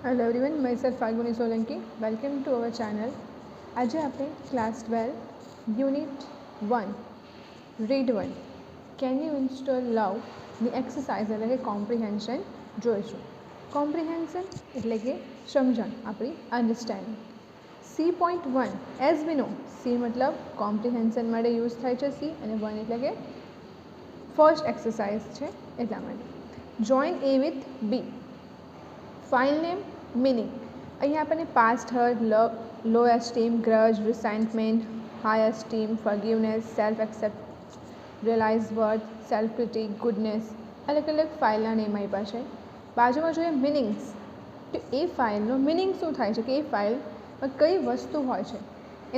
Hello everyone, myself Falguni Solanki. Welcome to our channel. આજે આપણે class 12 unit 1 read 1 can you install લવની exercise એટલે કે કોમ્પ્રિહેન્શન જોઈશું. કોમ્પ્રિહેન્શન એટલે કે સમજણ, આપણી understanding. C.1 as we know, C મતલબ કોમ્પ્રિહેન્શન માટે યુઝ થાય છે સી, અને 1 એટલે કે ફર્સ્ટ એક્સરસાઇઝ છે એટલા માટે. Join A with B. File name, meaning. અહીંયા આપણને past hurt, low esteem, grudge, resentment, high esteem, forgiveness, self accept, realise worth, self critic, goodness, અલગ અલગ ફાઇલના નેમ આપ્યા છે. બાજુમાં જોઈએ મિનિંગ્સ, તો એ ફાઇલનો મિનિંગ શું થાય છે, કે એ ફાઇલમાં કઈ વસ્તુ હોય છે,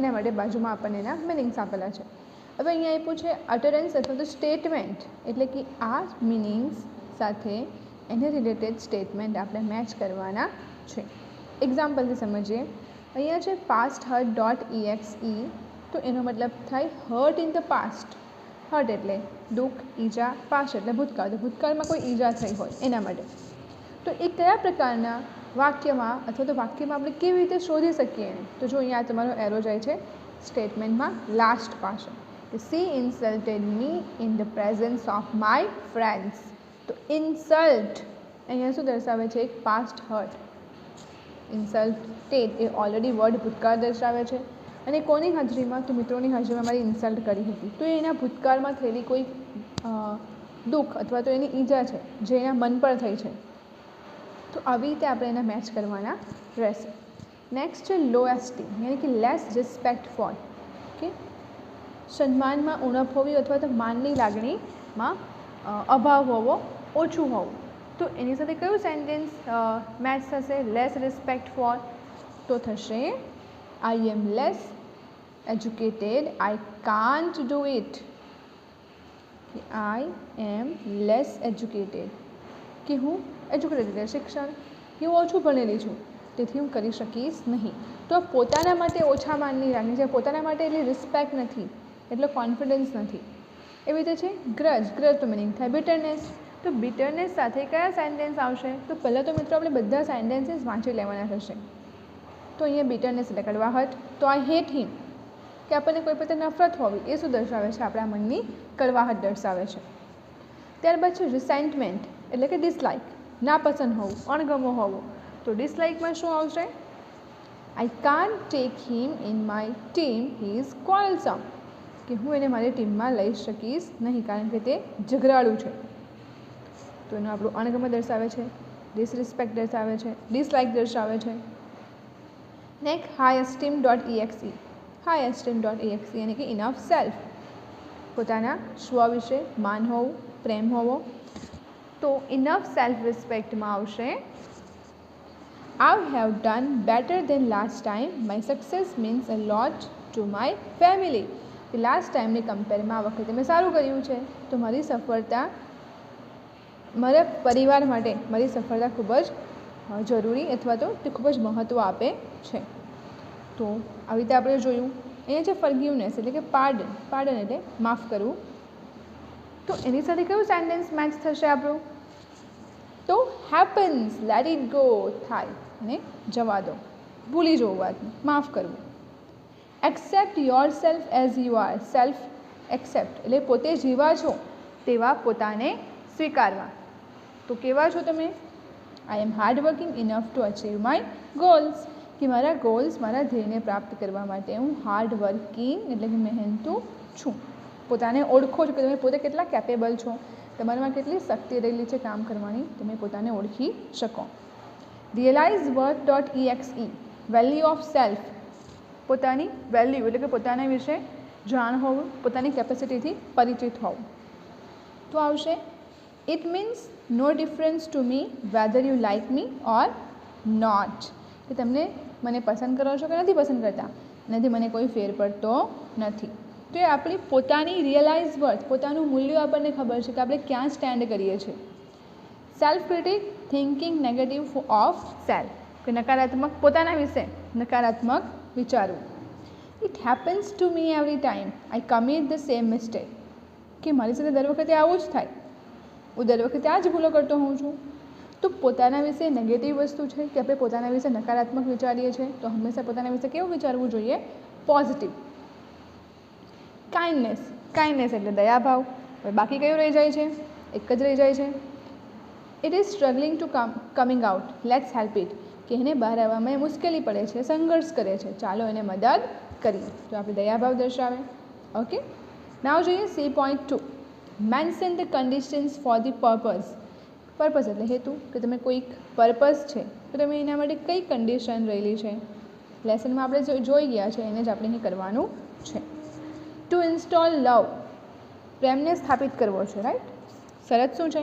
એના માટે બાજુમાં આપણને એના મિનિંગ્સ આપેલા છે. હવે અહીંયા આપ્યું છે અટરન્સ અથવા તો સ્ટેટમેન્ટ, એટલે કે આ મિનિંગ્સ સાથે એને રિલેટેડ સ્ટેટમેન્ટ આપણે મેચ કરવાના છે. એક્ઝામ્પલથી સમજીએ. અહીંયા છે પાસ્ટ હર્ટ ડોટ EXE, તો એનો મતલબ થાય hurt in the past. Hurt એટલે દુઃખ, ઈજા, પાસ્ટ એટલે ભૂતકાળ, તો ભૂતકાળમાં કોઈ ઈજા થઈ હોય એના માટે. તો એ કયા પ્રકારના વાક્યમાં અથવા તો વાક્યમાં આપણે કેવી રીતે શોધી શકીએ એને, તો જો અહીંયા તમારો એરો જાય છે સ્ટેટમેન્ટમાં લાસ્ટ પાસે, કે C ઇન્સલ્ટેડ me in the presence of my friends. તો ઇન્સલ્ટ અહીંયા શું દર્શાવે છે, એક પાસ્ટ હર્ટ. ઇન્સલ્ટેડ એ ઓલરેડી વર્ડ ભૂતકાળ દર્શાવે છે, અને કોની હાજરીમાં, તો મિત્રોની હાજરીમાં મારી ઇન્સલ્ટ કરી હતી, તો એના ભૂતકાળમાં થયેલી કોઈ દુઃખ અથવા તો એની ઈજા છે જે એના મન પર થઈ છે. તો આવી રીતે આપણે એને મેચ કરવાના રહેશે. નેક્સ્ટ છે લો એસ્ટીમ, યાની કે લેસ રિસ્પેક્ટ ફોર. ઓકે, સન્માનમાં ઉણપ હોવી અથવા તો માનની લાગણીમાં અભાવ હોવો, ઓછું હોવું. તો એની સાથે કયું સેન્ટેન્સ મેચ થશે, લેસ રિસ્પેક્ટ ફોર? તો થશે I am less educated, I can't do it. I am less educated, કે હું એજ્યુકેટેડ શિક્ષણ, કે હું ઓછું ભણેલી છું તેથી હું કરી શકીશ નહીં. તો પોતાના માટે ઓછા માનની લાગણી છે, પોતાના માટે એટલી રિસ્પેક્ટ નથી, એટલો કોન્ફિડન્સ નથી. એવી રીતે છે ગ્રજ. ગ્રજ તો મિનિંગ થાય બિટરનેસ. તો બિટરનેસ સાથે કયા સેન્ટેન્સ આવશે, તો પહેલાં તો મિત્રો આપણે બધા સેન્ટેન્સીસ વાંચી લેવાના થશે. તો અહીંયા બિટરનેસ એટલે કડવાહટ. તો આઈ હેટ હિમ, કે આપણને કોઈ પ્રત્યે નફરત હોવી, એ શું દર્શાવે છે, આપણા મનની કડવાહટ દર્શાવે છે. ત્યારબાદ છે રિસેન્ટમેન્ટ, એટલે કે ડિસલાઇક, નાપસંદ હોવું, અણગમો હોવો. તો ડિસલાઇકમાં શું આવશે, I can't take him in my team, he is quarrelsome, કે હું એને મારી ટીમમાં લઈ શકીશ નહીં કારણ કે તે ઝઘરાળું છે. તો એનું આપણું અણગમો દર્શાવે છે, ડિસરિસ્પેક્ટ દર્શાવે છે, ડિસલાઇક દર્શાવે છે. Next high esteem dot EXE. High esteem dot EXE યાની કે ઇનફ સેલ્ફ, પોતાના સ્વ વિશે માન હોવું, પ્રેમ હોવો. તો ઇનફ સેલ્ફ રિસ્પેક્ટમાં આવશે I have done better than last time, my success means a lot to my family. કે લાસ્ટ ટાઈમની કમ્પેરમાં આ વખતે મેં સારું કર્યું છે, તો મારી સફળતા, મારા પરિવાર માટે મારી સફળતા ખૂબ જ જરૂરી અથવા તો તે ખૂબ જ મહત્ત્વ આપે છે. તો આવી રીતે આપણે જોયું. અહીંયા છે ફર્ગિવનેસ, એટલે કે પાર્ડન. પાર્ડન એટલે માફ કરવું. તો એની સાથે કયું સેન્ટેન્સ મેચ થશે આપણું, તો હેપન્સ, લેટ ઇટ ગો, થાય અને જવા દો, ભૂલી જવું વાતને, માફ કરવું. Accept your self as you are. Self accept એટલે પોતે જેવા છો તેવા પોતાને સ્વીકારવા. તો કેવા છો તમે, I am hard working enough to achieve my goals, કે મારા ગોલ્સ, મારા ધ્યેયને પ્રાપ્ત કરવા માટે હું હાર્ડ વર્કિંગ એટલે કે મહેનતુ છું. પોતાને ઓળખો છો કે તમે પોતે કેટલા કેપેબલ છો, તમારામાં કેટલી શક્તિ રહેલી છે કામ કરવાની, તમે પોતાને ઓળખી શકો. Realize worth dot EXE. Value of self, પોતાની વેલ્યુ એટલે કે પોતાના વિશે જાણ હોવું, પોતાની કેપેસિટીથી પરિચિત હોવું. તો આવશે it means no difference to me whether you like me or not, કે તમને મને પસંદ કરો છો કે નથી પસંદ કરતા, એનાથી મને કોઈ ફેર પડતો નથી. તો એ આપણી પોતાની રિયલાઇઝ વર્થ, પોતાનું મૂલ્ય આપણને ખબર છે કે આપણે ક્યાં સ્ટેન્ડ કરીએ છીએ. Self critic, thinking negative of self, કે નકારાત્મક, પોતાના વિશે નકારાત્મક વિચારવું. It happens to me every time, I commit the same mistake, કે મારી સાથે દર વખતે આવું જ થાય, હું દર વખતે આ જ ભૂલો કરતો હોઉં છું. તો પોતાના વિશે નેગેટિવ વસ્તુ છે કે આપણે પોતાના વિશે નકારાત્મક વિચારીએ છીએ, તો હંમેશા પોતાના વિશે કેવું વિચારવું જોઈએ? પોઝિટિવ. કાઇન્ડનેસ, કાઇન્ડનેસ એટલે દયાભાવ. હવે બાકી કયું રહી જાય છે? એક જ રહી જાય છે. It is struggling to coming out, let's help it, કે એને બહાર આવવામાં મુશ્કેલી પડે છે, સંઘર્ષ કરે છે, ચાલો એને મદદ કરીએ. તો આપણે દયાભાવ દર્શાવે. ઓકે, નાવ જોઈએ C.2, mention the conditions for the purpose. Purpose એટલે હેતુ, કે તમે કોઈક પર્પઝ છે તો તમે એના માટે કઈ કન્ડિશન રહેલી છે. લેસનમાં આપણે જોઈ ગયા છે, એને જ આપણે અહીં કરવાનું છે. ટુ ઇન્સ્ટોલ લવ, પ્રેમને સ્થાપિત કરવો છે, રાઈટ. શરત શું છે?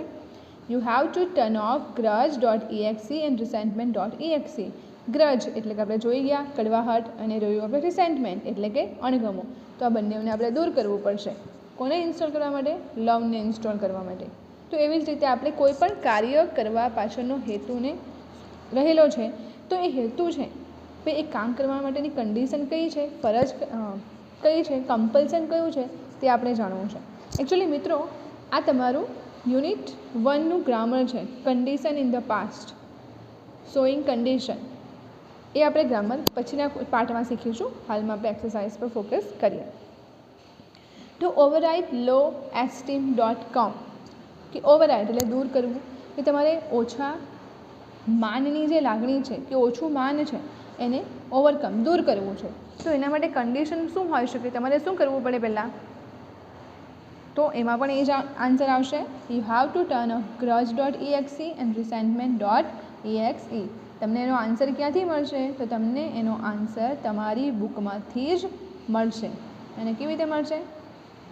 You have two turn off grudge.exe and resentment.exe. ગ્રજ એટલે કે આપણે જોઈ ગયા કડવાહટ, અને રહ્યું આપણે રિસેન્ટમેન્ટ એટલે કે અણગમો. તો આ બંનેને આપણે દૂર કરવું પડશે. કોને ઇન્સ્ટોલ કરવા માટે? લવને ઇન્સ્ટોલ કરવા માટે. તો એવી જ રીતે આપણે કોઈ પણ કાર્ય કરવા પાછળનો હેતુને રહેલો છે, તો એ હેતુ છે એ કામ કરવા માટેની કન્ડિશન કઈ છે, ફરજ કઈ છે, કમ્પલ્શન કયું છે, તે આપણે જાણવું છે. એકચ્યુઅલી મિત્રો, આ તમારું યુનિટ 1નું ગ્રામર છે, condition in the past, showing condition. એ આપણે ગ્રામર પછીના પાર્ટમાં શીખીશું. હાલમાં આપણે એક્સરસાઇઝ પર ફોકસ કરીએ. ટુ ઓવરરાઇટ લો એસ્ટીમ.com, કે ઓવરરાઇટ એટલે દૂર કરવું, કે તમારે ઓછા માનની જે લાગણી છે કે ઓછું માન છે એને ઓવરકમ, દૂર કરવું છે. તો એના માટે કન્ડિશન શું હોઈ શકે? તમારે શું કરવું પડે પહેલાં? તો એમાં પણ એ જ આન્સર આવશે. You have two turn off grudge.exe and resentment.exe. તમને એનો આન્સર ક્યાંથી મળશે? તો તમને એનો આન્સર તમારી બુકમાંથી જ મળશે. અને કેવી રીતે મળશે?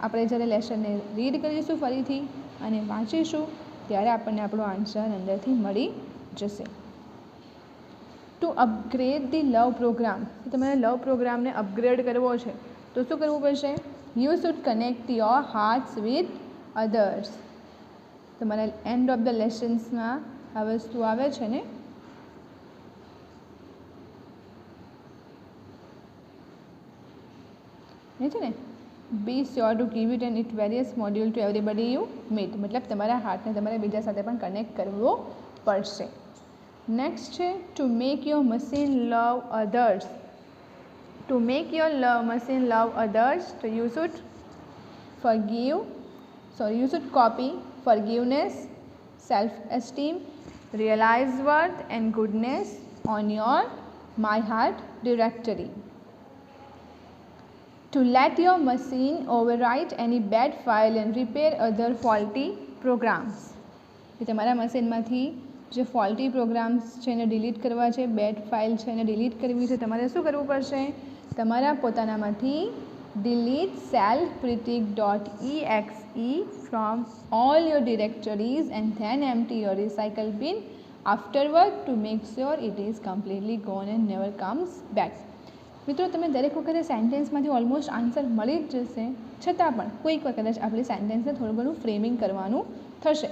આપણે જ્યારે લેસનને રીડ કરીશું ફરીથી અને વાંચીશું ત્યારે આપણને આપણો આન્સર અંદરથી મળી જશે. To upgrade the love program, તમારે લવ પ્રોગ્રામને અપગ્રેડ કરવો છે તો શું કરવું પડશે? You should connect your hearts with others. તમારા એન્ડ ઓફ ધ લેસન્સમાં આ વસ્તુ આવે છે ને, એ છે ને, be sure to give it and it various module to everybody you meet. મતલબ તમારા હાર્ટને તમારે બીજા સાથે પણ કનેક્ટ કરવો પડશે. નેક્સ્ટ છે to make your machine love others. To make your machine love others, તો you should copy forgiveness, self-esteem, realize worth and goodness on your My Heart directory. To let your machine overwrite any bad file and repair other faulty programs. કે તમારા મશીનમાંથી જે faulty programs છે એને delete કરવા છે, bed file છે એને delete કરવી છે, તમારે શું કરવું પડશે? તમારા પોતાનામાંથી delete selfcritic.exe from all your directories and then empty your recycle bin afterward to make sure it is completely gone and never comes back. મિત્રો, તમે દરેક વખતે સેન્ટેન્સમાંથી ઓલમોસ્ટ આન્સર મળી જ જશે, છતાં પણ કોઈક વખત આપણે સેન્ટેન્સને થોડું ઘણું ફ્રેમિંગ કરવાનું થશે.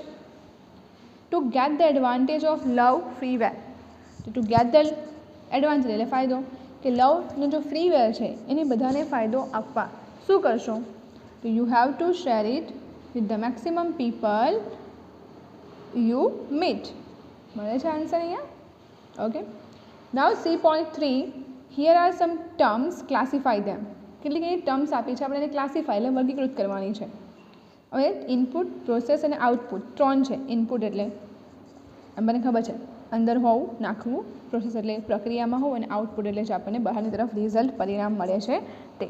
To get the advantage of love freeware. To get the advantage એટલે ફાયદો, કે લવનો જો ફ્રીવેર છે એને બધાને ફાયદો આપવા શું કરશો? તો you have to share it with the maximum people you meet. મળે છે આન્સર અહીંયા? Okay, now C.3, here are some terms, classify them. કેટલીક એની ટર્મ્સ આપી છે, આપણે એને ક્લાસિફાય એટલે વર્ગીકૃત કરવાની છે. હવે ઇનપુટ, પ્રોસેસ અને આઉટપુટ 3 છે. ઇનપુટ એટલે આપણને ખબર છે અંદર હોવું, નાખવું, પ્રોસેસ એટલે પ્રક્રિયામાં હોવું, અને આઉટપુટ એટલે જે આપણને બહારની તરફ રિઝલ્ટ, પરિણામ મળે છે તે.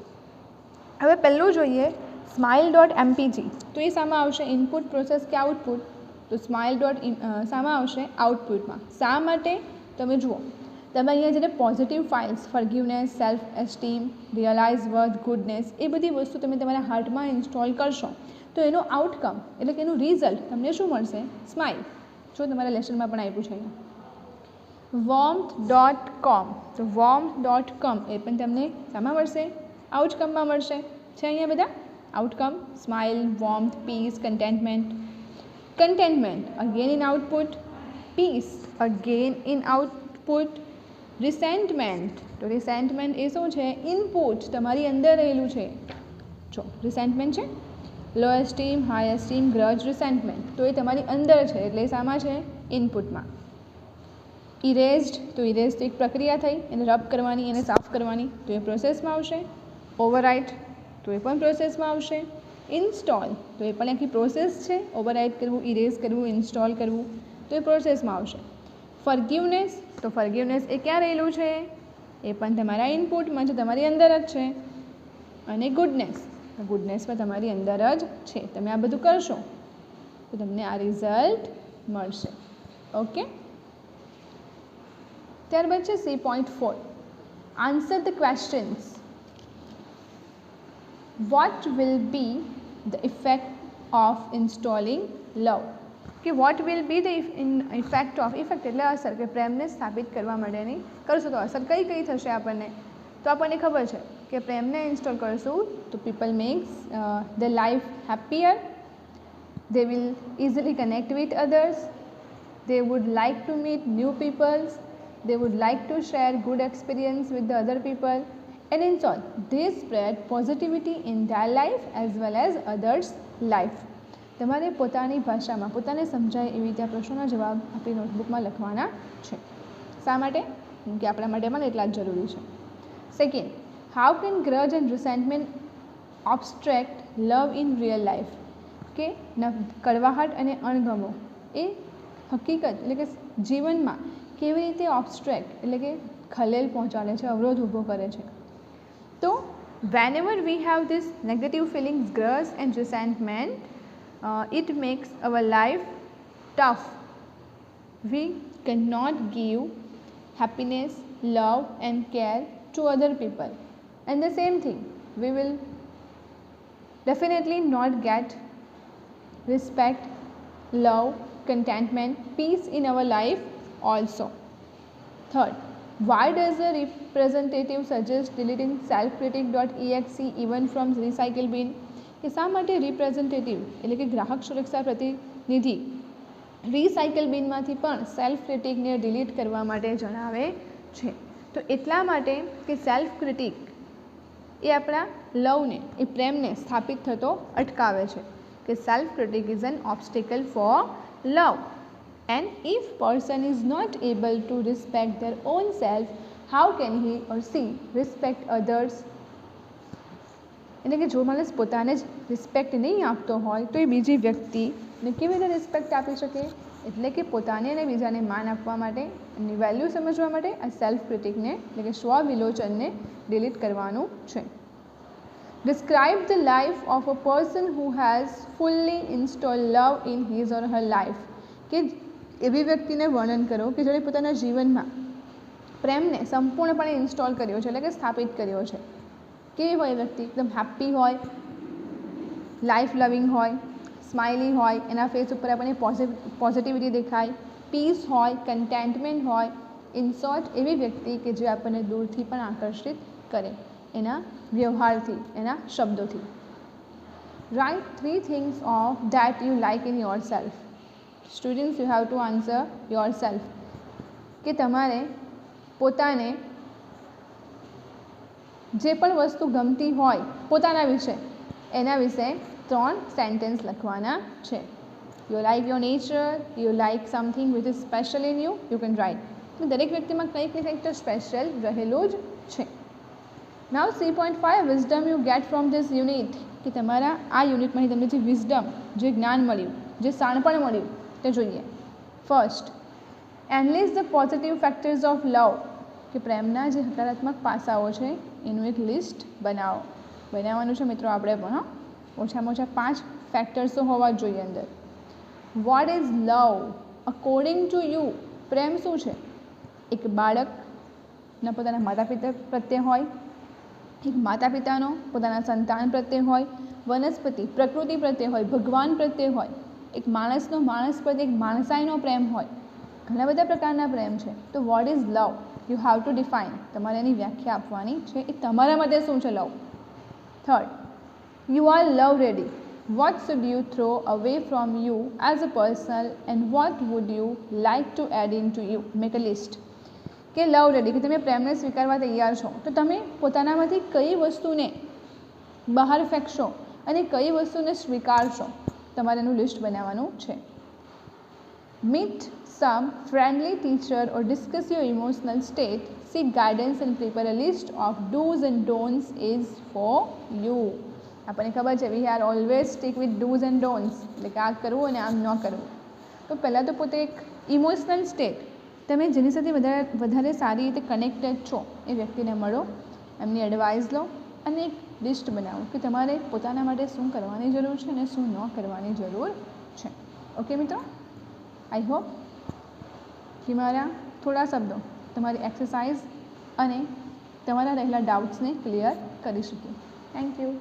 હવે પહેલું જોઈએ smile.mpg. તો એ શામાં આવશે? ઇનપુટ, પ્રોસેસ કે આઉટપુટ? તો સ્માઇલ શામાં આવશે? આઉટપુટમાં. શા માટે? તમે જુઓ, તમે અહીંયા જ્યારે positive files, forgiveness, self esteem, realize worth, goodness, એ બધી વસ્તુ તમે તમારા હાર્ટમાં ઇન્સ્ટોલ કરશો તો એનો આઉટકમ એટલે કે એનું રિઝલ્ટ તમને શું મળશે? સ્માઇલ. જો તમારા લેસનમાં પણ આપ્યું છે અહીંયા warmth.com. તો warmth.com એ પણ તમને શામાં મળશે? આઉટકમમાં મળશે. છે અહીંયા બધા outcome: smile, warmth, peace, contentment. Contentment again in output, peace again in output, resentment. તો રિસેન્ટમેન્ટ એ શું છે? ઇનપુટ, તમારી અંદર રહેલું છે. જો રિસેન્ટમેન્ટ છે, લો એસ્ટીમ, હાઈ એસ્ટીમ, ગ્રજ, રિસેન્ટમેન્ટ, તો એ તમારી અંદર છે એટલે શામાં છે? ઇનપુટમાં. ઇરેઝડ તો ઇરેઝ તો એક પ્રક્રિયા થઈ, એને રબ કરવાની, એને સાફ કરવાની, તો એ પ્રોસેસમાં આવશે. ઓવરરાઇટ તો એ પણ પ્રોસેસમાં આવશે. ઇન્સ્ટોલ તો એ પણ આખી પ્રોસેસ છે, ઓવરરાઇટ કરવું, ઇરેઝ કરવું, ઇન્સ્ટોલ કરવું, તો એ પ્રોસેસમાં આવશે. ફર્ગિવનેસ તો ફર્ગિવનેસ એ ક્યાં રહેલું છે? એ પણ તમારા ઇનપુટમાં છે, તમારી અંદર જ છે. અને ગુડનેસ પણ તમારી અંદર જ છે. તમે આ બધું કરશો તો તમને આ રિઝલ્ટ મળશે. ઓકે. ત્યારબાદ છે C.4 answer the questions. What will be the effect of installing love? કે what will be the effect of, effect એટલે અસર, કે પ્રેમને સ્થાપિત કરવા માટેની કરશું તો અસર કઈ કઈ થશે આપણને? તો આપણને ખબર છે કે પ્રેમને ઇન્સ્ટોલ કરશું તો people max the life happier, they will easily connect with others, they would like to meet new peoples, they would like to share good experience with the other people, and in short they spread positivity in their life as well as others life. તમારે પોતાની ભાષામાં પોતાને સમજાય એવી રીતે આ પ્રશ્નોના જવાબ આપણી નોટબુકમાં લખવાના છે. શા માટે? કેમ કે આપણા માટે પણ એટલા જ જરૂરી છે. Second, how can grudge and resentment obstruct love in real life? કે કડવાહટ અને અણગમો એ હકીકત એટલે કે જીવનમાં કેવી રીતે ઓબ્સ્ટ્રેક્ટ એટલે કે ખલેલ પહોંચાડે છે, અવરોધ ઊભો કરે છે. તો whenever we have this negative feelings, grudge and resentment, it makes our life tough. We cannot give happiness, love and care to other people, and the same thing we will definitely not get respect, love, contentment, peace in our life also. Third, why does a representative suggest deleting selfcritic.exe even from recycle bin? કે શા માટે representative એટલે કે ગ્રાહક સુરક્ષા પ્રતિનિધિ recycle બિનમાંથી પણ self ક્રિટિકને delete કરવા માટે જણાવે છે? તો એટલા માટે કે સેલ્ફ ક્રિટિક એ આપણા લવને, એ પ્રેમને સ્થાપિત થતો અટકાવે છે. કે self critic is an obstacle for love, and if person is not able to respect their own self, how can he or she respect others? એટલે કે જો માણસ પોતાને જ રિસ્પેક્ટ નહીં આપતો હોય તો એ બીજી વ્યક્તિને કેવી રીતે રિસ્પેક્ટ આપી શકે? એટલે કે પોતાને અને બીજાને માન આપવા માટે, એની વેલ્યુ સમજવા માટે આ સેલ્ફ ક્રિટિકને એટલે કે સ્વવિલોચનને ડિલીટ કરવાનું છે. Describe the life of a person who has fully install love in his or her life. કે એવી વ્યક્તિને વર્ણન કરો કે જેણે પોતાના જીવનમાં પ્રેમને સંપૂર્ણપણે ઇન્સ્ટોલ કર્યો છે એટલે કે સ્થાપિત કર્યો છે. કેવી હોય વ્યક્તિ? એકદમ હેપ્પી હોય, લાઈફ લવિંગ હોય, સ્માઇલી હોય, એના ફેસ ઉપર આપણને પોઝિટિવિટી દેખાય, પીસ હોય, કન્ટેન્ટમેન્ટ હોય. ઇન શોર્ટ એવી વ્યક્તિ કે જે આપણને દૂરથી પણ આકર્ષિત કરે એના વ્યવહારથી, એના શબ્દોથી. Write 3 things of that you like in your self. Students, you have to answer your self. કે તમારે પોતાને જે પણ વસ્તુ ગમતી હોય પોતાના વિશે, એના વિશે 3 સેન્ટેન્સ લખવાના છે. You like your nature, you like something which is special in you, you can write. દરેક વ્યક્તિમાં કંઈક ને કંઈક તો સ્પેશિયલ રહેલું જ છે. નાવ C.5 wisdom you get from this unit. કે તમારા આ યુનિટમાંથી તમને જે વિઝડમ, જે જ્ઞાન મળ્યું, જે શાણપણ મળ્યું તે જોઈએ. First, enlist the positive factors of love. કે પ્રેમના જે હકારાત્મક પાસાઓ છે એનું એક લિસ્ટ બનાવવાનું છે મિત્રો આપણે પણ. ઓછામાં ઓછા 5 ફેક્ટર્સ તો હોવા જ જોઈએ અંદર. What is love according to you? પ્રેમ શું છે? એક બાળકના પોતાના માતા પિતા પ્રત્યે હોય, એક માતા પિતાનો પોતાના સંતાન પ્રત્યે હોય, વનસ્પતિ પ્રકૃતિ પ્રત્યે હોય, ભગવાન પ્રત્યે હોય, એક માણસનો માણસ પ્રત્યે, એક માણસાઈનો પ્રેમ હોય. ઘણા બધા પ્રકારના પ્રેમ છે. તો vote is love? You have two define. તમારે એની વ્યાખ્યા આપવાની છે. એ તમારા માટે શું છે love? Third, you are love ready. What should you throw away from you as a person and what would you like to add in to you? Make a list. કે love ready, કે તમે પ્રેમને સ્વીકારવા તૈયાર છો, તો તમે પોતાનામાંથી કઈ વસ્તુને બહાર ફેંકશો અને કઈ વસ્તુને સ્વીકારશો? તમારે એનું લિસ્ટ બનાવવાનું છે. Meet some friendly teacher or discuss your emotional state. Seek guidance and prepare a list of do's and don'ts is for you. આપણને ખબર છે we are always stick with do's and don'ts, એટલે કે આ કરવું અને આમ ન કરવું. તો પહેલાં તો પોતે એક ઇમોશનલ સ્ટેટ, તમે જેની સાથે વધારે સારી રીતે કનેક્ટેડ છો એ વ્યક્તિને મળો, એમની એડવાઇસ લો અને એક લિસ્ટ બનાવો કે તમારે પોતાના માટે શું કરવાની જરૂર છે અને શું ન કરવાની જરૂર છે. ઓકે મિત્રો, આઈ હોપ કે મારા થોડા શબ્દો તમારી એક્સરસાઇઝ અને તમારા રહેલા ડાઉટ્સને ક્લિયર કરી શકે. Thank you.